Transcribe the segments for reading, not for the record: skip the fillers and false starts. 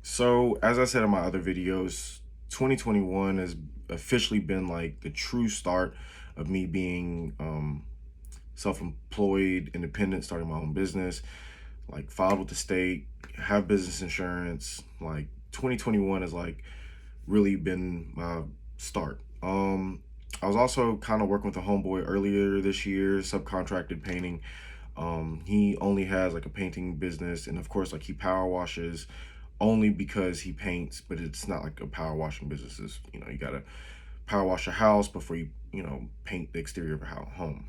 So, as I said in my other videos, 2021 has officially been like the true start of me being self-employed, independent, starting my own business, like filed with the state, have business insurance. Like 2021 has like really been my start. I was also kind of working with a homeboy earlier this year, subcontracted painting. He only has like a painting business, and of course, like he power washes only because he paints, but it's not like a power washing business. Is you gotta power wash a house before you paint the exterior of a home.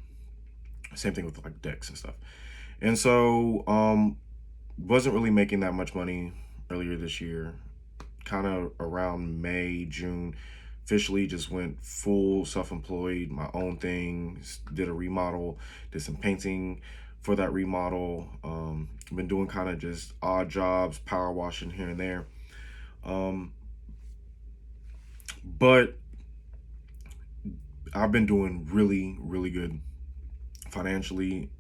Same thing with like decks and stuff. And so wasn't really making that much money earlier this year. Kind of around May, June, officially just went full self-employed, my own thing, did a remodel, did some painting for that remodel. Been doing kind of just odd jobs, power washing here and there. Um, but I've been doing really, really good financially,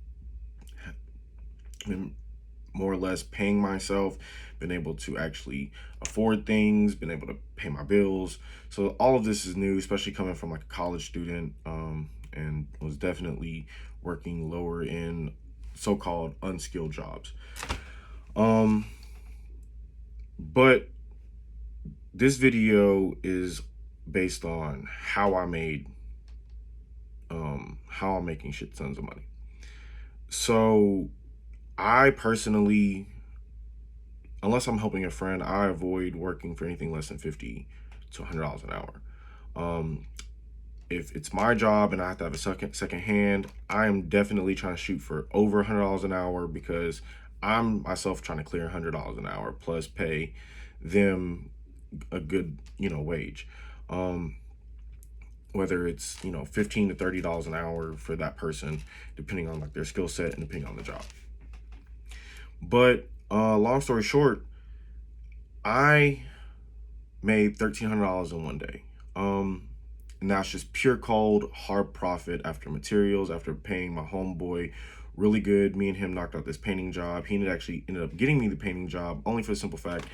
been more or less paying myself, been able to actually afford things, been able to pay my bills. So all of this is new, especially coming from like a college student, and was definitely working lower in so-called unskilled jobs. Um, but this video is based on how I made, how I'm making shit tons of money. So I personally, unless I'm helping a friend, I avoid working for anything less than 50 to $100 an hour. Um, if it's my job and I have to have a second hand, I am definitely trying to shoot for over $100 an hour because I'm myself trying to clear $100 an hour plus pay them a good wage. Um, Whether it's 15 to $30 an hour for that person, depending on like their skill set and depending on the job. But long story short, I made $1,300 in one day. And that's just pure cold hard profit after materials, after paying my homeboy really good. Me and him knocked out this painting job. He ended up getting me the painting job only for the simple fact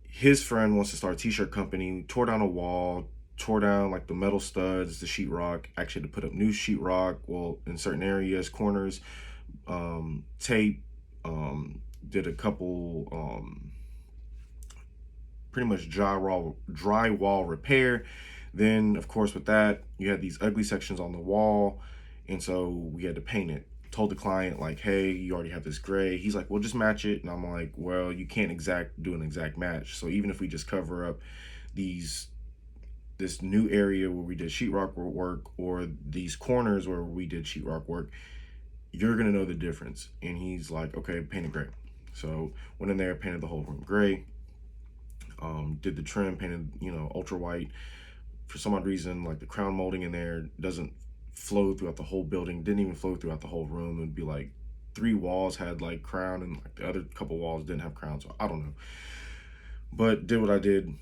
his friend wants to start a t-shirt company, tore down a wall, tore down like the metal studs, the sheetrock, actually to put up new sheetrock, well, in certain areas, corners, tape, did a couple pretty much drywall repair. Then of course with that you had these ugly sections on the wall, and so we had to paint it. Told the client like, hey, you already have this gray. He's like, well, just match it. And I'm like, well, you can't do an exact match. So even if we just cover up these this new area where we did sheetrock work, or these corners where we did sheetrock work, you're gonna know the difference. And he's like, okay, paint it gray. So went in there, painted the whole room gray. Did the trim, painted ultra white. For some odd reason, like the crown molding in there doesn't flow throughout the whole building, didn't even flow throughout the whole room. It would be like 3 walls had like crown and like the other couple walls didn't have crown, so I don't know. But did what I did.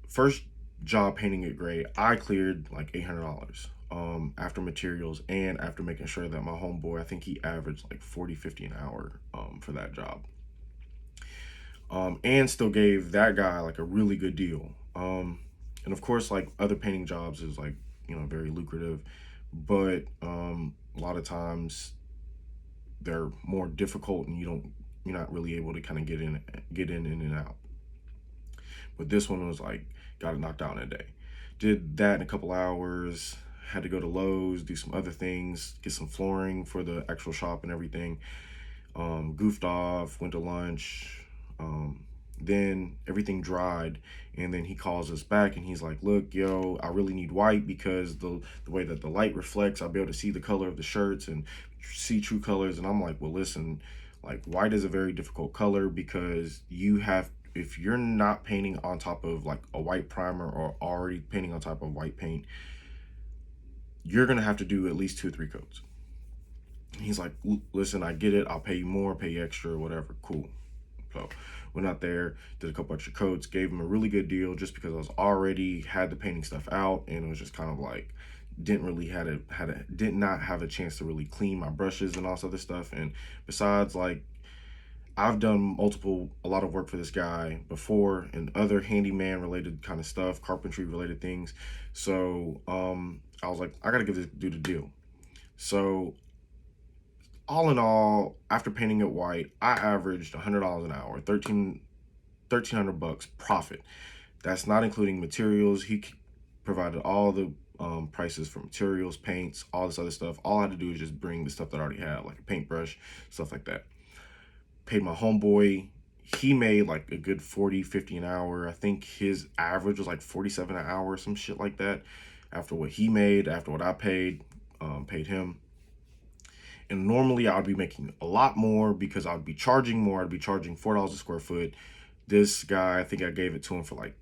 First job painting it gray, I cleared like $800 after materials and after making sure that my homeboy, I think he averaged like 40, 50 an hour for that job. And still gave that guy like a really good deal. And of course, like other painting jobs is like, very lucrative, but a lot of times they're more difficult and you're not really able to kind of get in and out. But this one was like, got it knocked out in a day. Did that in a couple hours, had to go to Lowe's, do some other things, get some flooring for the actual shop and everything. Goofed off, went to lunch. Then everything dried, and then he calls us back and he's like, look, yo, I really need white because the way that the light reflects, I'll be able to see the color of the shirts and see true colors. And I'm like, well, listen, like white is a very difficult color because if you're not painting on top of like a white primer or already painting on top of white paint, you're gonna have to do at least 2 or 3 coats. He's like, listen, I get it, I'll pay you more, pay you extra, whatever, cool. So went out there, did a couple extra coats, gave him a really good deal just because I was already had the painting stuff out, and it was just kind of like did not have a chance to really clean my brushes and all this other stuff. And besides, like, I've done a lot of work for this guy before and other handyman related kind of stuff, carpentry related things. So I was like, I gotta give this dude a deal. So all in all, after painting it white, I averaged $100 an hour, 1300 bucks profit. That's not including materials. He provided all the prices for materials, paints, all this other stuff. All I had to do is just bring the stuff that I already had, like a paintbrush, stuff like that. Paid my homeboy. He made like a good 40, 50 an hour. I think his average was like 47 an hour, some shit like that. After what he made, after what I paid him. And normally I would be making a lot more because I would be charging more. I'd be charging $4 a square foot. This guy, I think I gave it to him for like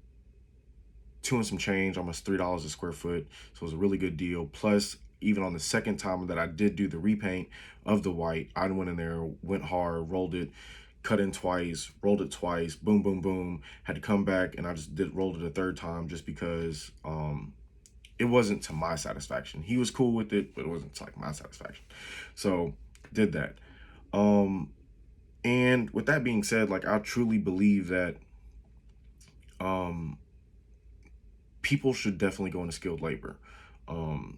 two and some change, almost $3 a square foot. So it was a really good deal. Plus, even on the second time that I did do the repaint of the white, I went in there, went hard, rolled it, cut in twice, rolled it twice, boom, boom, rolled had to come back and I just rolled it a third time just because it wasn't to my satisfaction. He was cool with it, but it wasn't to like my satisfaction. So did that. And with that being said, like I truly believe that people should definitely go into skilled labor.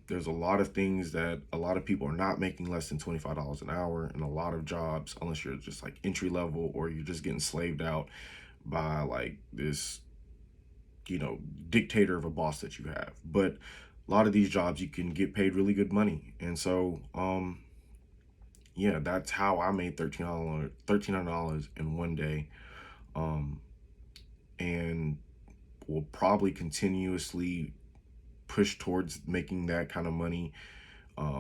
There's a lot of things that a lot of people are not making less than $25 an hour in a lot of jobs, unless you're just like entry level or you're just getting slaved out by like this, dictator of a boss that you have. But a lot of these jobs you can get paid really good money. And so, yeah, that's how I made $1,300 in one day. And will probably continuously push towards making that kind of money.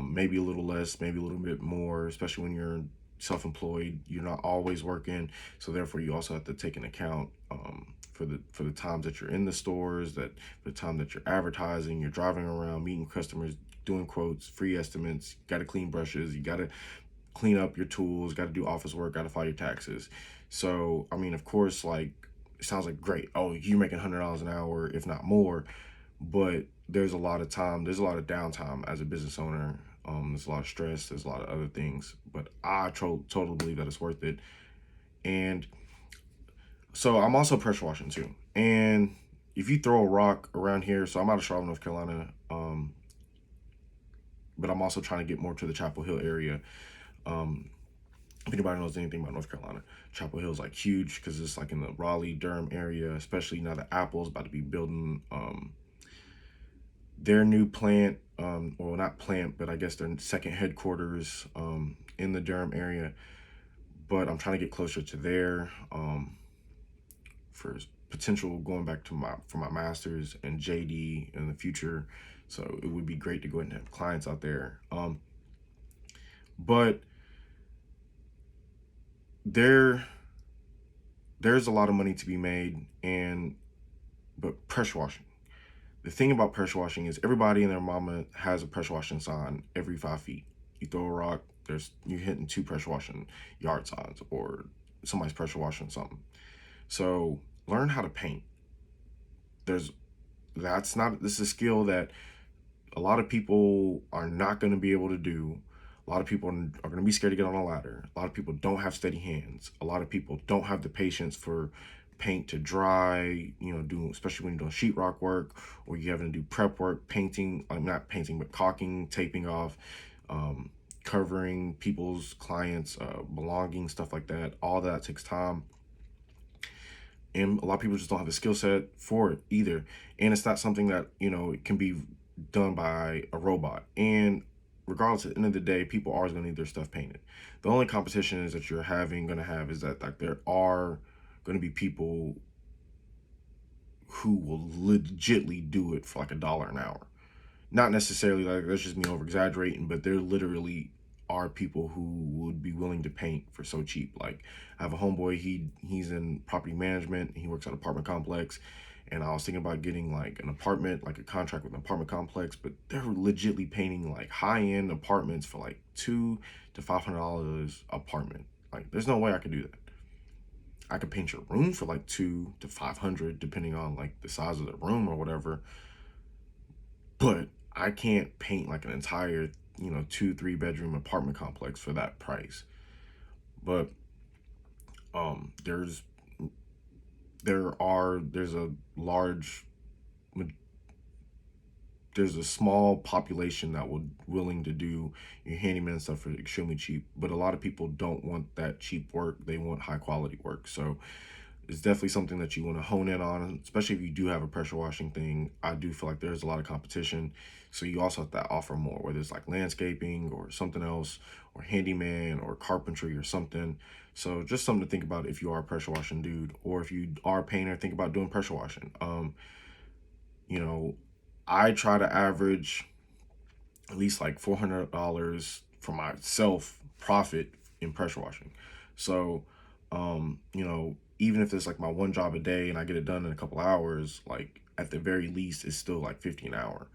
Maybe a little less, maybe a little bit more, especially when you're self-employed. You're not always working, so therefore you also have to take an account for the times that you're in the stores, that for the time that you're advertising, you're driving around, meeting customers, doing quotes, free estimates. You got to clean brushes, you got to clean up your tools, got to do office work, got to file your taxes. So I mean, of course, like it sounds like great. Oh, you're making $100 an hour, if not more, but there's a lot of time, there's a lot of downtime as a business owner. There's a lot of stress, there's a lot of other things, but I totally believe that it's worth it. And so I'm also pressure washing too. And if you throw a rock around here, so I'm out of Charlotte, North Carolina, but I'm also trying to get more to the Chapel Hill area. If anybody knows anything about North Carolina, Chapel Hill is like huge because it's like in the Raleigh, Durham area, especially now that Apple's about to be building their new plant, well, not plant, but I guess their second headquarters in the Durham area. But I'm trying to get closer to there for potential going back to for my master's and JD in the future. So it would be great to go ahead and have clients out there. But there's a lot of money to be made, but pressure washing. The thing about pressure washing is everybody and their mama has a pressure washing sign every 5 feet. You throw a rock, you're hitting 2 pressure washing yard signs, or somebody's pressure washing something. So learn how to paint. This is a skill that a lot of people are not going to be able to do. A lot of people are going to be scared to get on a ladder. A lot of people don't have steady hands. A lot of people don't have the patience for paint to dry, especially when you're doing sheetrock work or you're having to do prep work, painting, not painting, but caulking, taping off, covering people's clients' belongings, stuff like that. All that takes time. And a lot of people just don't have the skill set for it either. And it's not something that, it can be done by a robot. And regardless, at the end of the day, people are always going to need their stuff painted. The only competition is that you're going to have is that like there are going to be people who will legitly do it for like $1 an hour. Not necessarily, like, that's just me over exaggerating, but there literally are people who would be willing to paint for so cheap. Like I have a homeboy, he's in property management, he works at an apartment complex, and I was thinking about getting like an apartment, like a contract with an apartment complex, but they're legitly painting like high-end apartments for like $200 to $500 apartment. Like there's no way I could do that. I could paint your room for like $200 to $500 depending on like the size of the room or whatever, but I can't paint like an entire 2-3 bedroom apartment complex for that price. But There's there's a large there's a small population that will willing to do your handyman stuff for extremely cheap, but a lot of people don't want that cheap work. They want high quality work. So it's definitely something that you want to hone in on, especially if you do have a pressure washing thing. I do feel like there's a lot of competition. So you also have to offer more, whether it's like landscaping or something else, or handyman or carpentry or something. So just something to think about if you are a pressure washing dude, or if you are a painter, think about doing pressure washing. You know, I try to average at least like $400 for myself profit in pressure washing. So, even if it's like my one job a day and I get it done in a couple hours, like at the very least, it's still like 50 an hour.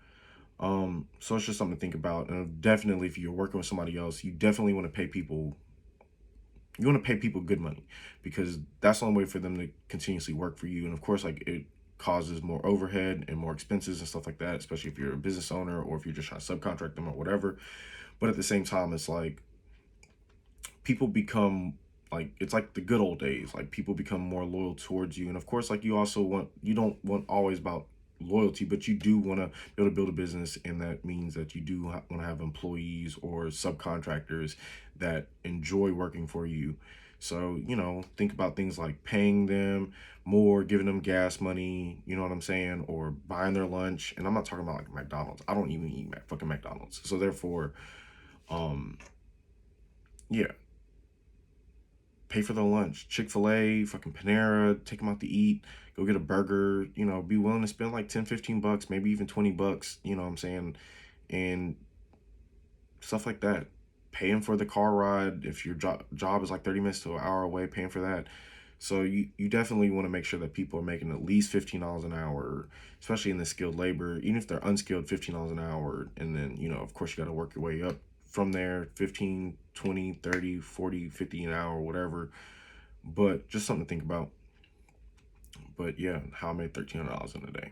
So it's just something to think about. And definitely, if you're working with somebody else, you definitely want to pay people. You want to pay people good money, because that's the only way for them to continuously work for you. And of course, like, it causes more overhead and more expenses and stuff like that, especially if you're a business owner or if you're just trying to subcontract them or whatever. But at the same time, it's like people become, like, it's like the good old days. Like, people become more loyal towards you. And of course, like, you don't want always about loyalty, but you do want to be able to build a business, and that means that you do want to have employees or subcontractors that enjoy working for you. So, think about things like paying them more, giving them gas money, you know what I'm saying, or buying their lunch. And I'm not talking about like McDonald's. I don't even eat fucking McDonald's. So therefore, um, yeah, pay for their lunch. Chick-fil-A, fucking Panera, take them out to eat, go get a burger, be willing to spend like 10, $15, maybe even $20, you know what I'm saying? And stuff like that. Paying for the car ride. If your job is like 30 minutes to an hour away, paying for that. So you definitely want to make sure that people are making at least $15 an hour, especially in the skilled labor. Even if they're unskilled, $15 an hour. And then, of course, you got to work your way up from there, 15, 20, 30, 40, 50 an hour, whatever. But just something to think about. But yeah, how I made $1,300 in a day.